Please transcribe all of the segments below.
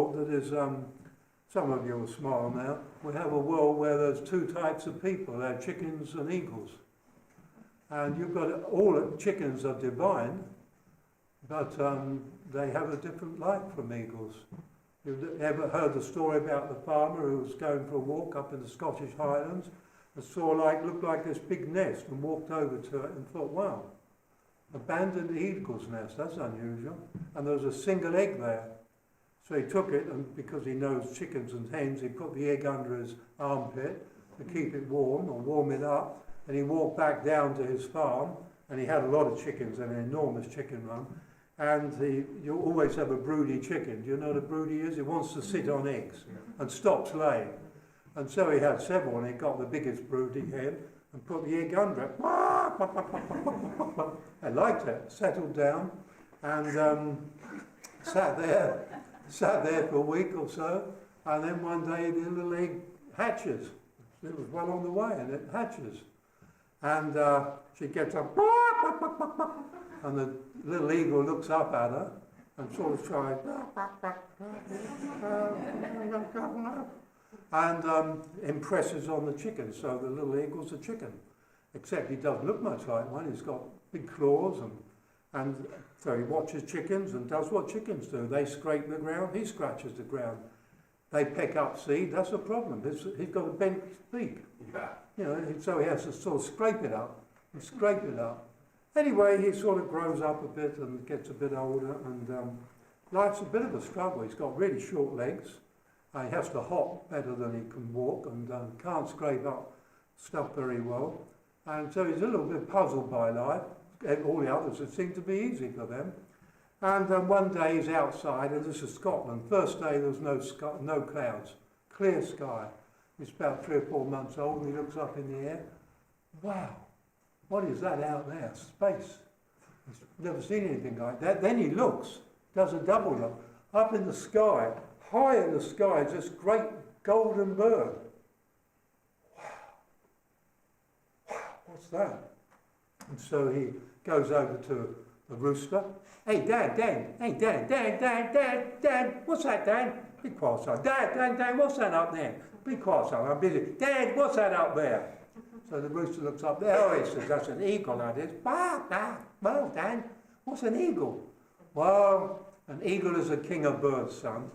world that is, some of you will smile now, we have a world where there's two types of people, they're chickens and eagles. And you've got all chickens are divine, but they have a different life from eagles. You've ever heard the story about the farmer who was going for a walk up in the Scottish Highlands and saw looked like this big nest and walked over to it and thought, wow, abandoned eagle's nest, that's unusual. And there was a single egg there. So he took it, and because he knows chickens and hens, he put the egg under his armpit to keep it warm or warm it up. And he walked back down to his farm, and he had a lot of chickens and an enormous chicken run. And you always have a broody chicken. Do you know what a broody is? It wants to sit on eggs and stops laying. And so he had several, and he got the biggest broody hen and put the egg under it. I liked it, settled down, and sat there for a week or so. And then one day the little egg hatches. It was well on the way, and it hatches. And she gets up, and the little eagle looks up at her and sort of tries, and impresses on the chicken. So the little eagle's a chicken, except he doesn't look much like one. He's got big claws, and so he watches chickens and does what chickens do. They scrape the ground, he scratches the ground. They pick up seed, that's a problem. He's got a bent beak. Yeah. You know, so he has to sort of scrape it up and scrape it up. Anyway, he sort of grows up a bit and gets a bit older, and life's a bit of a struggle. He's got really short legs. He has to hop better than he can walk, and can't scrape up stuff very well. And so he's a little bit puzzled by life. All the others, it seemed to be easy for them. And one day he's outside, and this is Scotland. First day there was no clouds, clear sky. He's about 3 or 4 months old, and he looks up in the air. Wow, what is that out there? Space. He's never seen anything like that. Then he looks, does a double look. Up in the sky, high in the sky, is this great golden bird. Wow, what's that? And so he goes over to the rooster. Hey, Dad, what's that, Dad? Be quiet, son. Dad, what's that up there? Be quiet, son, I'm busy. Dad, what's that up there? So the rooster looks up there. Oh, he says, that's an eagle, that is. Well, Dad, what's an eagle? Well, an eagle is a king of birds, son.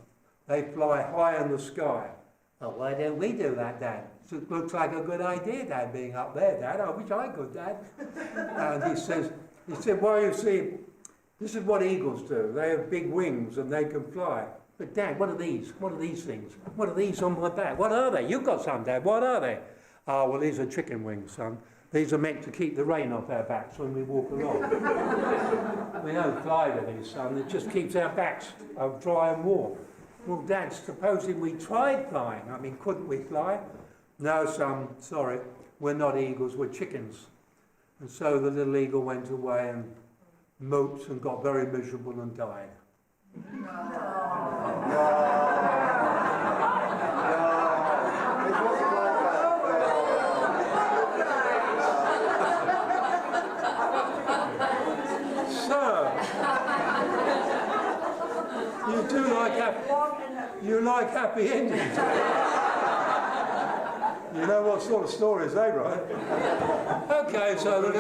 They fly high in the sky. Well, why don't we do that, Dad? So it looks like a good idea, Dad, being up there, Dad. I wish I could, Dad. And he said, well, you see, this is what eagles do. They have big wings and they can fly. But Dad, what are these? What are these things? What are these on my back? What are they? You've got some, Dad. What are they? Oh, well, these are chicken wings, son. These are meant to keep the rain off our backs when we walk along. We don't fly with these, son. It just keeps our backs dry and warm. Well, Dad, supposing we tried flying, I mean, couldn't we fly? No, son, sorry. We're not eagles, we're chickens. And so the little eagle went away and moped and got very miserable and died. You like happy endings. You know what sort of stories they write. Okay, so the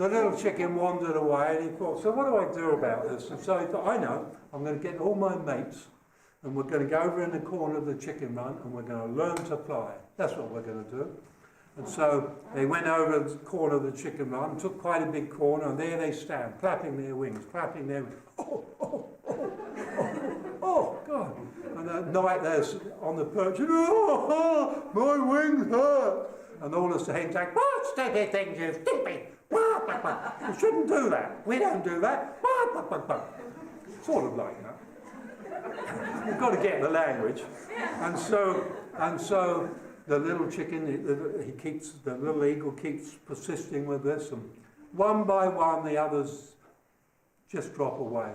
little chicken wandered away, and he thought, so what do I do about this? And so he thought, I know, I'm going to get all my mates, and we're going to go over in the corner of the chicken run, and we're going to learn to fly. That's what we're going to do. And so they went over the corner of the chicken run, took quite a big corner, and there they stand, clapping their wings. Oh, God. And at night they're on the perch, oh, my wings hurt. And all the hens like, what stupid things, you stupid. You shouldn't do that. We don't do that. Sort of like that. You've got to get the language. And so the little chicken, the little eagle keeps persisting with this, and one by one the others just drop away.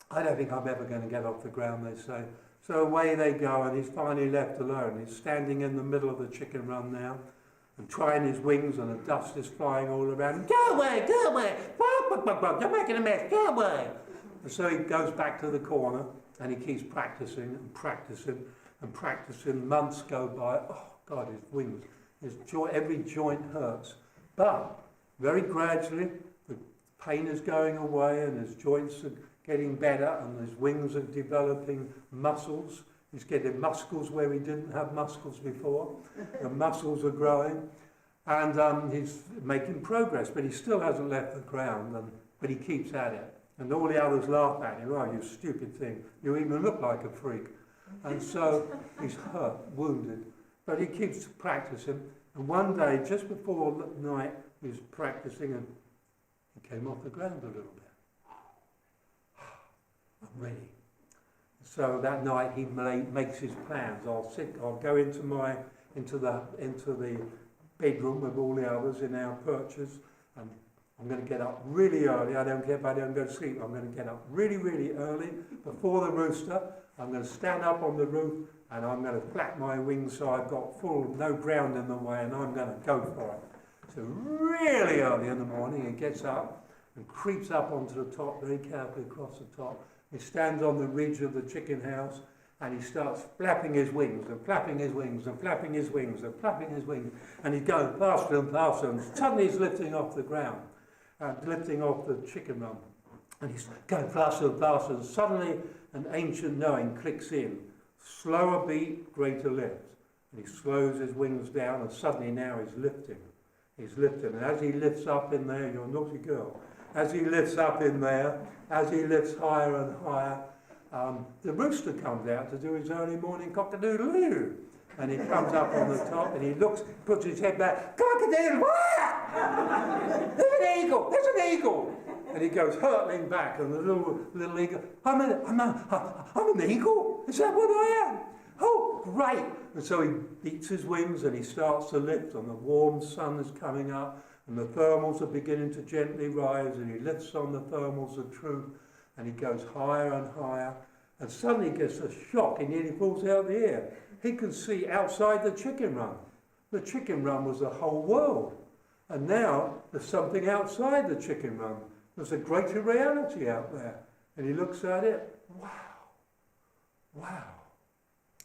I don't think I'm ever going to get off the ground, they say. So away they go, and he's finally left alone. He's standing in the middle of the chicken run now, and trying his wings, and the dust is flying all around. Go away! You're making a mess, go away! And so he goes back to the corner, And he keeps practicing and practicing and practicing. Months go by. Oh God, his wings, every joint hurts. But very gradually, the pain is going away and his joints are getting better and his wings are developing muscles. He's getting muscles where he didn't have muscles before. The muscles are growing. And he's making progress, but he still hasn't left the ground, but he keeps at it. And all the others laugh at him. Oh, you stupid thing. You even look like a freak. And so he's hurt, wounded. But he keeps practicing. And one day, just before night, he was practicing and he came off the ground a little bit. I'm ready. So that night he makes his plans. I'll go into the bedroom with all the others in our perches, and I'm going to get up really early. I don't care if I don't go to sleep. I'm going to get up really, really early before the rooster. I'm going to stand up on the roof and I'm going to flap my wings so I've got no ground in the way, and I'm going to go for it. So really early in the morning he gets up and creeps up onto the top, very carefully across the top. He stands on the ridge of the chicken house and he starts flapping his wings and flapping his wings and flapping his wings and flapping his wings, and he's going faster and faster, and suddenly he's lifting off the ground, lifting off the chicken run, and he's going faster and faster, and suddenly an ancient knowing clicks in. Slower beat, greater lift. And he slows his wings down, and suddenly now he's lifting. He's lifting, and as he lifts up in there, you're a naughty girl, as he lifts up in there, as he lifts higher and higher, the rooster comes out to do his early morning cock-a-doodle-doo. And he comes up on the top and he looks, puts his head back, cock-a-doodle, there's an eagle, there's an eagle. And he goes hurtling back, and the little eagle, I'm an eagle? Is that what I am? Oh, great. And so he beats his wings and he starts to lift, and the warm sun is coming up and the thermals are beginning to gently rise, and he lifts on the thermals of truth, and he goes higher and higher, and suddenly he gets a shock. He nearly falls out of the air. He can see outside the chicken run. The chicken run was the whole world. And now there's something outside the chicken run. There's a greater reality out there. And he looks at it, wow,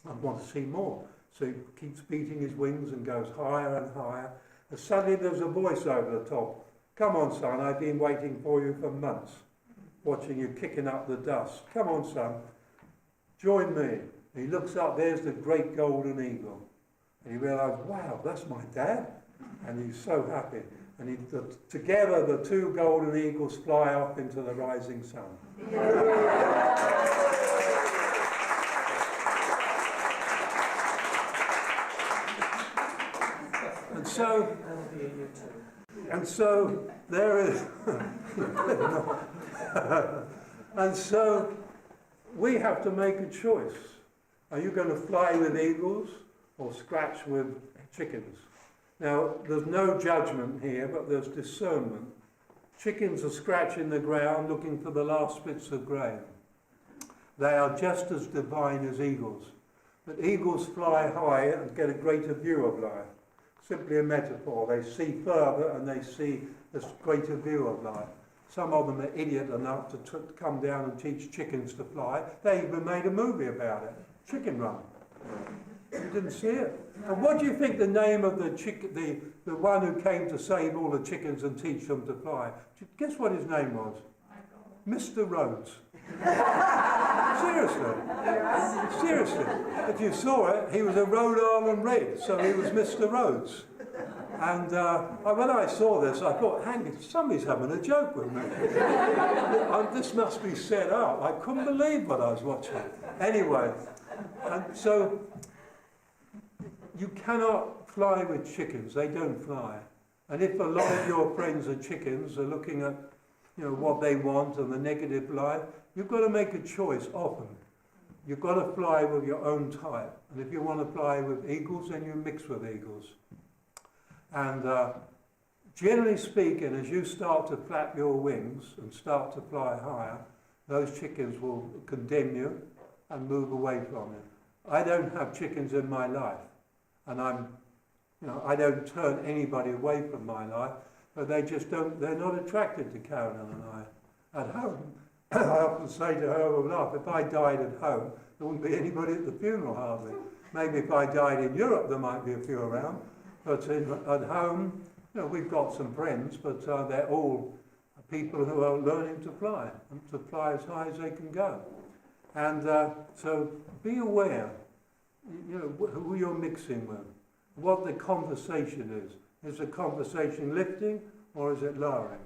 I want to see more. So he keeps beating his wings and goes higher and higher. And suddenly there's a voice over the top. Come on, son, I've been waiting for you for months, watching you kicking up the dust. Come on, son, join me. And he looks up, there's the great golden eagle. And he realizes, wow, that's my dad. And he's so happy. And together the two golden eagles fly up into the rising sun. And so there is, and so we have to make a choice. Are you going to fly with eagles or scratch with chickens? Now, there's no judgment here, but there's discernment. Chickens are scratching the ground looking for the last bits of grain. They are just as divine as eagles. But eagles fly high and get a greater view of life. Simply a metaphor. They see further and they see this greater view of life. Some of them are idiot enough to come down and teach chickens to fly. They even made a movie about it. Chicken Run. You didn't see it. And what do you think the name of the one who came to save all the chickens and teach them to fly? Guess what his name was? Mr. Rhodes. Seriously. If you saw it, he was a Rhode Island Red, so he was Mr. Rhodes. And when I saw this, I thought, hang it, somebody's having a joke with me. This must be set up. I couldn't believe what I was watching. Anyway, and so you cannot fly with chickens. They don't fly. And if a lot of your friends are chickens, are looking at what they want and the negative life, you've got to make a choice often. You've got to fly with your own type. And if you want to fly with eagles, then you mix with eagles. And generally speaking, as you start to flap your wings and start to fly higher, those chickens will condemn you and move away from you. I don't have chickens in my life. And I don't turn anybody away from my life, but they just don't, they're not attracted to Carolyn and I at home. I often say to her with a laugh, if I died at home, there wouldn't be anybody at the funeral hardly. Maybe if I died in Europe, there might be a few around. But at home, you know, we've got some friends, but they're all people who are learning to fly, and to fly as high as they can go. And so be aware, you know, who you're mixing with, what the conversation is. Is the conversation lifting or is it lowering?